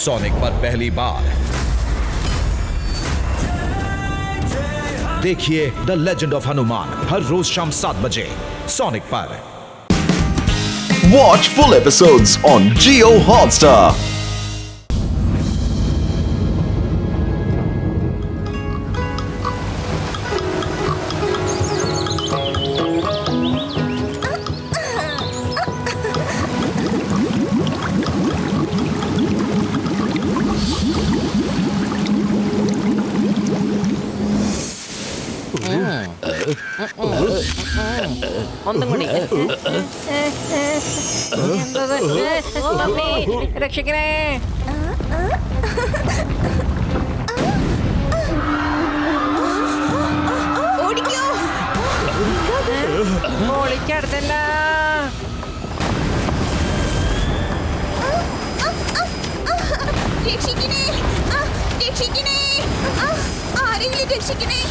Sonic पर पहली बार देखिए द लेजेंड ऑफ हनुमान हर रोज शाम 7 बजे सोनिक पर। Watch full episodes on Jio Hotstar. രക്ഷിക്കണേ. ഓടിക്കടുത്തല്ല. രക്ഷിക്കണേ, രക്ഷിക്കണേ, ആരെങ്കിലും രക്ഷിക്കണേ.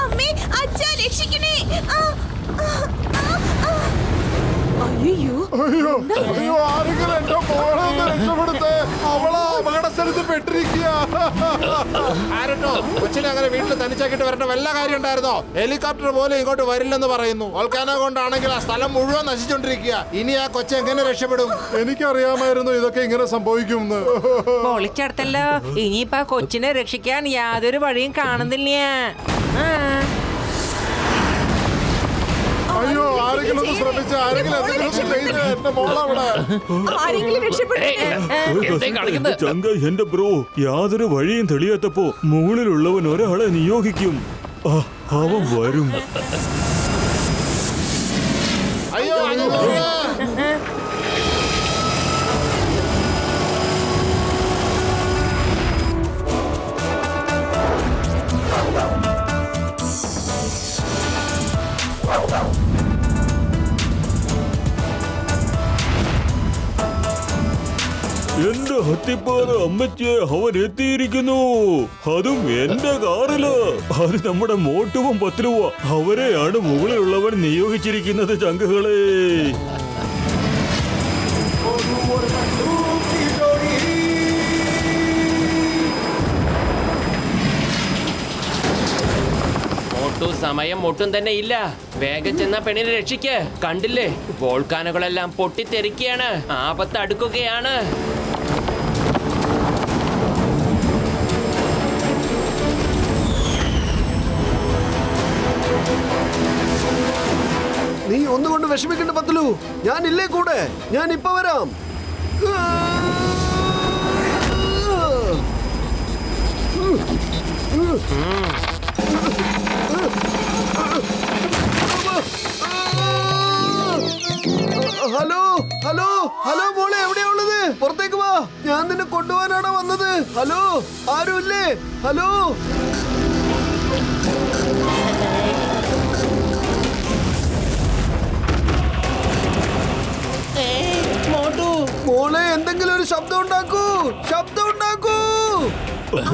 അമ്മേ, അച്ഛാ രക്ഷിക്കണേ. അയ്യോ, ആരെങ്കിലും എന്റെ മോളെ ഒന്ന് രക്ഷപ്പെടുത്തേ. അവളാ അപകട സ്ഥലത്ത് പെട്ടിരിക്കുക. ആരട്ടോ കൊച്ചിനെ അങ്ങനെ വീട്ടിൽ തനിച്ചാക്കിട്ട് വരേണ്ട വല്ല കാര്യം ഉണ്ടായിരുന്നോ? ഹെലികോപ്റ്റർ പോലും ഇങ്ങോട്ട് വരില്ലെന്ന് പറയുന്നു. വോൾക്കാനോ കൊണ്ടാണെങ്കിൽ ആ സ്ഥലം മുഴുവൻ നശിച്ചോണ്ടിരിക്കുക. ഇനി ആ കൊച്ചെ എങ്ങനെ രക്ഷപ്പെടും? എനിക്കറിയാമായിരുന്നു ഇതൊക്കെ ഇങ്ങനെ സംഭവിക്കുമെന്ന്. പൊളിച്ചടുത്തല്ലോ. ഇനിയിപ്പോ കൊച്ചിനെ രക്ഷിക്കാൻ യാതൊരു വഴിയും കാണുന്നില്ല. അയ്യോ, ആരെങ്കിലും ഒന്ന് ശ്രമിച്ച, ആരെങ്കിലും എന്തെങ്കിലും ചെയ്ത് എന്റെ മോളവിടെ. ആരെങ്കിലും രക്ഷപ്പെട്ടേ. ചങ്ക എന്റെ ബ്രോ, യാതൊരു വഴിയും തെളിയാത്തപ്പോ മുകളിലുള്ളവൻ ഒരാളെ നിയോഗിക്കും. അവൻ വരും. അയ്യോ, എന്റെ ഹത്തിപ്പാറ അമ്മച്ചിയെ അവൻ എത്തിയിരിക്കുന്നു. അതും എന്റെ കാറില്. അത് നമ്മുടെ മോട്ടുവും പത്രുവ. അവരെയാണ് മുകളിലുള്ളവൻ നിയോഗിച്ചിരിക്കുന്നത് ചങ്കുകളെ. സമയം ഒട്ടും തന്നെ ഇല്ല. വേഗം ചെന്ന പെണ്ണിനെ രക്ഷിക്ക്. കണ്ടില്ലേ, വോൾക്കാനുകളെല്ലാം പൊട്ടിത്തെറിക്കുകയാണ്. ആപത്ത് അടുക്കുകയാണ്. നീ ഒന്നുകൊണ്ട് വിഷമിക്കണ്ട പത്തലു, ഞാനില്ലേ കൂടെ. ഞാൻ ഇപ്പൊ വരാം. ഹലോ ഹലോ ഹലോ മോളെ, എവിടെയാ ഉള്ളത്? പുറത്തേക്ക് വാ, ഞാൻ നിന്നെ കൊണ്ടുപോകാനാണോ വന്നത്? ഹലോ, ആരുമില്ലേ? ഹലോ. മോളെ, എന്തെങ്കിലും ഒരു ശബ്ദം ഉണ്ടാക്കൂ, ശബ്ദം ഉണ്ടാക്കൂ.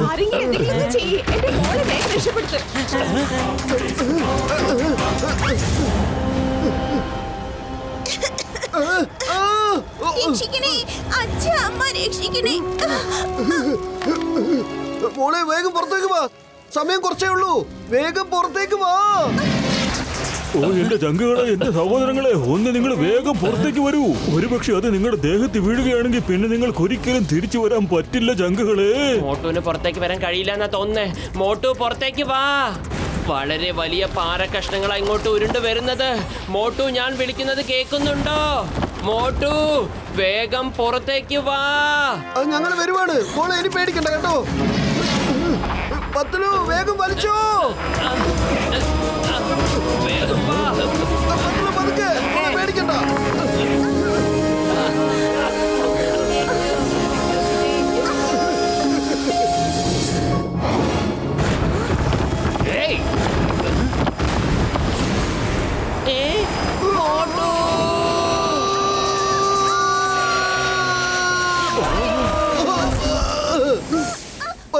ആരെങ്കിലും എന്തെങ്കിലും ഒന്ന് ചെയ്യ്. എന്റെ മോളെ വേഗം രക്ഷപ്പെടുത്ത്. രക്ഷിക്കണേ, അച്ഛാ അമ്മ രക്ഷിക്കണേ. മോളെ, വേഗം പുറത്തേക്ക് വാ. സമയം കുറച്ചേ ഉള്ളൂ. വേഗം പുറത്തേക്ക് വാ. ഓ എന്റെ ചങ്കുകളെ, എന്റെ സഹോദരങ്ങളെ, ഒന്ന് നിങ്ങൾ വേഗം പുറത്തേക്ക് വരൂ. ഒരുപക്ഷെ അത് നിങ്ങളുടെ ദേഹത്ത് വീഴുകയാണെങ്കിൽ പിന്നെ നിങ്ങൾക്ക് ഒരിക്കലും തിരിച്ചു വരാൻ പറ്റില്ല ചങ്കുകളെ. മോട്ടുവിന് പുറത്തേക്ക് വരാൻ കഴിയില്ല എന്നാ തോന്നുന്നേ. മോട്ടു പുറത്തേക്ക് വാ. വളരെ വലിയ പാറ കഷ്ണങ്ങളാ ഇങ്ങോട്ട് ഉരുണ്ട് വരുന്നത്. മോട്ടു, ഞാൻ വിളിക്കുന്നത് കേൾക്കുന്നുണ്ടോ? മോട്ടു, വേഗം പുറത്തേക്ക് വാ. ഞങ്ങൾ വരുവാണ് മോളെ, ഇനി പേടിക്കണ്ട കേട്ടോ. പത്തലു, വേഗം വലിച്ചോ. വേഗം വാ. പത്തലു, പതുക്കെ, മോളെ പേടിക്കണ്ട.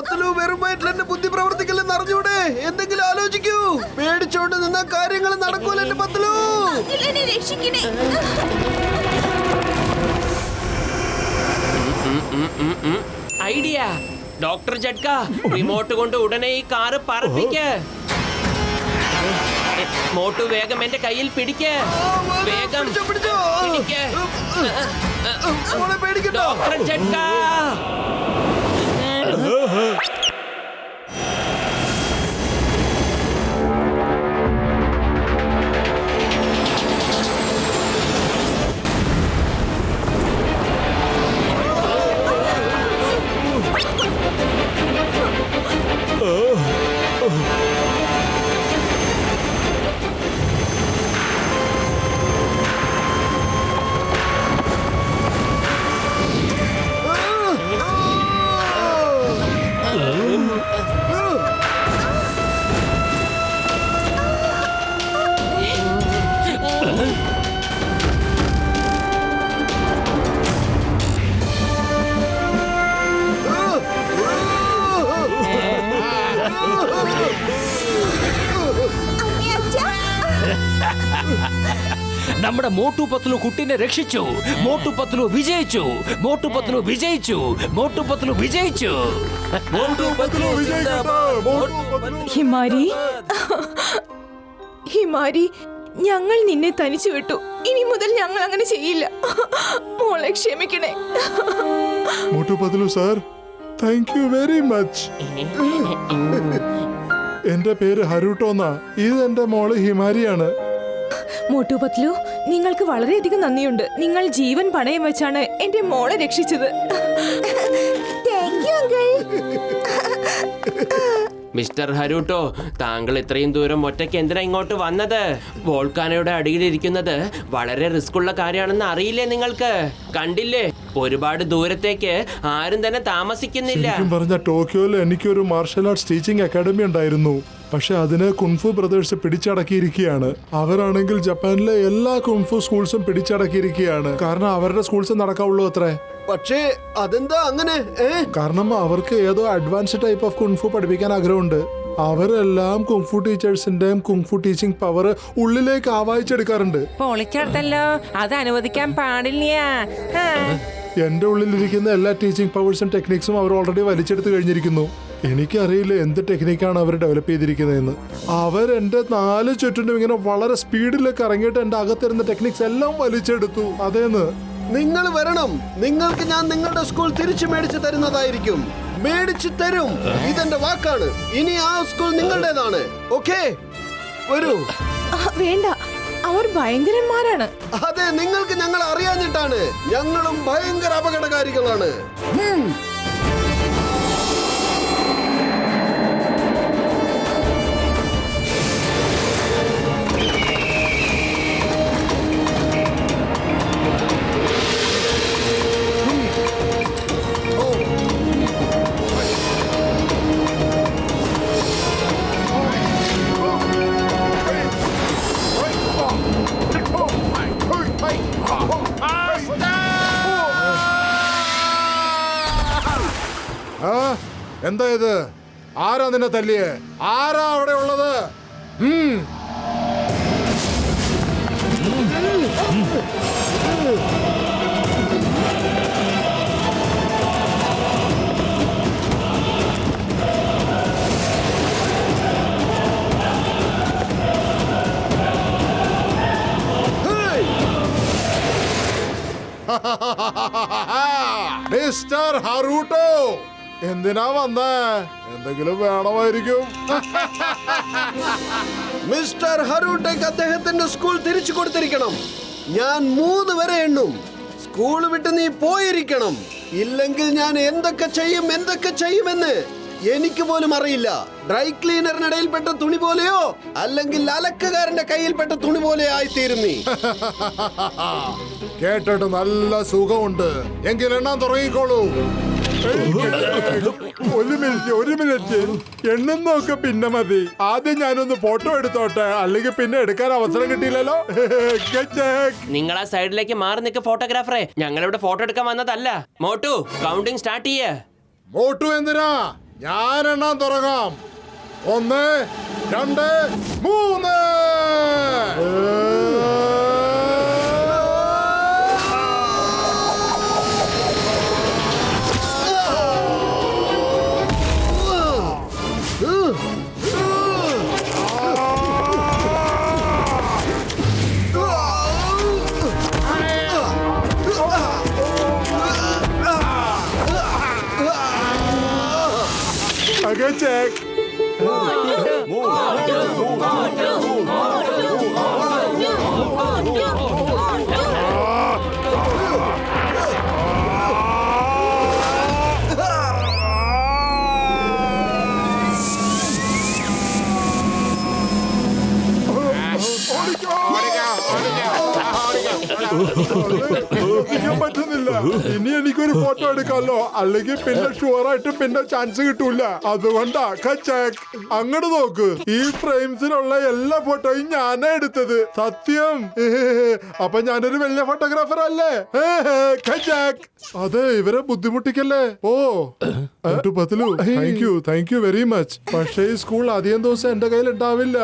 പത്തലു വെറും വയറ്റിൽ എന്റെ ബുദ്ധി പ്രവർത്തിക്കില്ലെന്ന് അറിഞ്ഞൂടെ? എന്തെങ്കിലും ആലോചിക്കൂ. പേടിച്ചോണ്ട് നിന്ന കാര്യങ്ങൾ നടക്കൂല എന്റെ പത്തലു. എന്നെ രക്ഷിക്കണേ. ഐഡിയ. ഡോക്ടർ ജഡ്ക, റിമോട്ട് കൊണ്ട് ഉടനെ ഈ കാറ് പറപ്പിക്ക്. മോട്ടു വേഗം എന്റെ കയ്യിൽ പിടിക്ക്. വേഗം പിടിച്ചോ. പിടിക്ക്. മോളെ പേടിക്കട്ടോ. ഡോക്ടർ ജഡ്ക. നമ്മുടെ മോട്ടു പത്ലു കുട്ടിനെ രക്ഷിച്ചു. മോട്ടു പത്ലു വിജയിച്ചു. മോട്ടു പത്ലു വിജയിച്ചു. മോട്ടു പത്ലു വിജയിച്ചു. ഹിമാരി, ഹിമാരി, ഞങ്ങൾ നിന്നെ തനിച്ചു വിട്ടു. ഇനി മുതൽ ഞങ്ങൾ അങ്ങനെ ചെയ്യില്ല. മോളെ ക്ഷമിക്കണേ. Motu Patlu sir, thank you very much. എന്റെ പേര് ഹരൂട്ടോ എന്നാ. ഇത് എന്റെ മോള് ഹിമാരിയാണ്. മോട്ടു പത്ലു, നിങ്ങൾക്ക് വളരെയധികം നന്ദിയുണ്ട്. നിങ്ങൾ ജീവൻ പണയം വെച്ചാണ് എന്റെ മോളെ രക്ഷിച്ചത്. മിസ്റ്റർ ഹരൂട്ടോ, താങ്കൾ ഇത്രയും ദൂരം ഒറ്റയ്ക്ക് എന്തിനാ ഇങ്ങോട്ട് വന്നത്? വോൾക്കാനോയുടെ അടിയിലിരിക്കുന്നത് വളരെ റിസ്ക് ഉള്ള കാര്യമാണെന്ന് അറിയില്ലേ നിങ്ങൾക്ക്? കണ്ടില്ലേ, ഒരുപാട് ദൂരത്തേക്ക് ആരും തന്നെ താമസിക്കുന്നില്ല. ശരിക്കും പറഞ്ഞ ടോക്കിയോയിൽ എനിക്കൊരു മാർഷൽ ആർട്സ് ടീച്ചിങ് അക്കാഡമി ഉണ്ടായിരുന്നു. പക്ഷെ അതിനെ കുൻഫു ബ്രദേഴ്സ് പിടിച്ചടക്കിയിരിക്കുകയാണ്. അവരാണെങ്കിൽ ജപ്പാനിലെ എല്ലാ കുൻഫു സ്കൂൾസും പിടിച്ചടക്കിയിരിക്കുകയാണ്. കാരണം അവരുടെ സ്കൂൾസ് നടക്കാവുള്ളൂ അത്രേ. പക്ഷേ അതെന്താ അങ്ങനെ? കാരണം അവർക്ക് ഏതോ അഡ്വാൻസ്ഡ് ടൈപ്പ് ഓഫ് കുൻഫു പഠിപ്പിക്കാൻ ആഗ്രഹമുണ്ട്. അവരെല്ലാം കുങ്ഫു ടീച്ചേഴ്സിന്റെയും കുങ്ഫു ടീച്ചിങ് പവർ ഉള്ളിലേക്ക് ആവാഹിച്ചെടുക്കാറുണ്ട്. പൊളിച്ചെടുത്തല്ലോ, അത് അനുവദിക്കാൻ പാടില്ല. എന്റെ ഉള്ളിലിരിക്കുന്ന എല്ലാ ടീച്ചിങ് പവേഴ്സും ടെക്നിക്സും അവർ ഓൾറെഡി വലിച്ചെടുത്ത് കഴിഞ്ഞിരിക്കുന്നു. എനിക്കറിയില്ല എന്ത് ടെക്നിക്കാണ് അവർ ഡെവലപ്പ് ചെയ്തിരിക്കുന്നതെന്ന്. അവർ എന്റെ 4 ചുറ്റിനും ഇങ്ങനെ വളരെ സ്പീഡിലേക്ക് ഇറങ്ങിയിട്ട് എന്റെ അകത്തിരുന്ന ടെക്നിക്സ് എല്ലാം വലിച്ചെടുത്തു. അതേന്ന്. നിങ്ങൾ വരണം. നിങ്ങൾക്ക് ഞാൻ നിങ്ങളുടെ സ്കൂൾ തിരിച്ചു മേടിച്ചു തരുന്നതായിരിക്കും. മേടിച്ചു തരും. ഇതെന്റെ വാക്കാണ്. ഇനി ആ സ്കൂൾ നിങ്ങളുടേതാണ്. ഓക്കേ, വരൂ. വേണ്ട, അവർ ഭയങ്കരന്മാരാണ്. അതെ, നിങ്ങൾക്ക് ഞങ്ങൾ അറിയാഞ്ഞിട്ടാണ്. ഞങ്ങളും ഭയങ്കര അപകടകാരികളാണ്. എന്താ ഇത്? ആരാ നിന്നെ തല്ലിയേ? ആരാ അവിടെ ഉള്ളത്? മിസ്റ്റർ ഹറൂട്ടോ, എന്തിനാ വന്നേ? എന്തെങ്കിലും വേണമായിരിക്കും. മിസ്റ്റർ ഹറൂട്ടേക്ക് അദ്ദേഹത്തിന്റെ സ്കൂൾ തിരിച്ചു കൊടുത്തിരിക്കണം. ഞാൻ 3 വരെ എണ്ണും. സ്കൂൾ വിട്ട് നീ പോയിരിക്കണം. ഇല്ലെങ്കിൽ ഞാൻ എന്തൊക്കെ ചെയ്യുമെന്ന് എനിക്ക് പോലും അറിയില്ല. ഡ്രൈ ക്ലീനറിനിടയിൽപ്പെട്ട തുണി പോലെയോ അല്ലെങ്കിൽ അലക്കുകാരന്റെ കയ്യിൽപ്പെട്ട തുണി പോലെ ആയിത്തീരും നീ. കേട്ടിട്ട് നല്ല സുഖമുണ്ട്. എങ്കിൽ എണ്ണാൻ തുടങ്ങിക്കോളൂ. ഒരു മിനിറ്റ് എണ്ണുന്നൊക്കെ പിന്നെ മതി. ആദ്യം ഞാനൊന്ന് ഫോട്ടോ എടുത്തോട്ടെ, അല്ലെങ്കിൽ പിന്നെ എടുക്കാൻ അവസരം കിട്ടിയില്ലല്ലോ. നിങ്ങൾ ആ സൈഡിലേക്ക് മാറി നിൽക്ക് ഫോട്ടോഗ്രാഫറെ. ഞങ്ങളിവിടെ ഫോട്ടോ എടുക്കാൻ വന്നതല്ല. മോട്ടു, കൗണ്ടിങ് സ്റ്റാർട്ട് ചെയ്യേ. മോട്ടു എന്തിനാ? ഞാൻ എണ്ണാൻ തുടങ്ങാം. 1 2 3. Okay, check. പറ്റുന്നില്ല. ഇനി എനിക്കൊരു ഫോട്ടോ എടുക്കാമല്ലോ, അല്ലെങ്കിൽ പിന്നെ ഷുവർ ആയിട്ട് പിന്നെ ചാൻസ് കിട്ടൂല. അതുകൊണ്ടാ അങ്ങോട്ട് നോക്ക്. ഈ ഫ്രെയിംസിലുള്ള എല്ലാ ഫോട്ടോയും ഞാനാ എടുത്തത്. സത്യം. അപ്പൊ ഞാനൊരു വലിയ ഫോട്ടോഗ്രാഫർ അല്ലേ? അതെ, ഇവരെ ബുദ്ധിമുട്ടിക്കല്ലേ. ഓ Patlu, thank you very much. പക്ഷേ ഈ സ്കൂൾ അധികം ദിവസം എന്റെ കയ്യിൽ ഉണ്ടാവില്ല.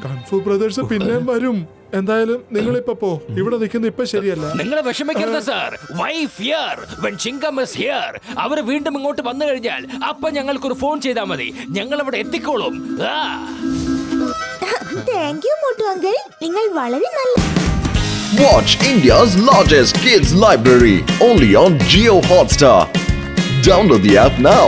കൺഫു ബ്രദേഴ്സ് പിന്നെയും വരും. എന്തായാലും നിങ്ങൾ ഇപ്പൊ പോ. ഇവിടെ നിൽക്കുന്ന ഇപ്പൊ ശരിയല്ല. നിങ്ങൾ വിഷമിക്കരുത് sir. Why fear when Chingam is here. അവർ വീണ്ടും ഇങ്ങോട്ട് വന്നു കഴിഞ്ഞാൽ അപ്പൊ ഞങ്ങൾക്കൊരു ഫോൺ ചെയ്താൽ മതി. ഞങ്ങൾ അവിടെ എത്തിക്കോളും. താങ്ക് യു മോട്ടു അങ്കിൾ, നിങ്ങൾ വളരെ നല്ല. Watch India's largest kids library only on Jio Hotstar. Download the app now.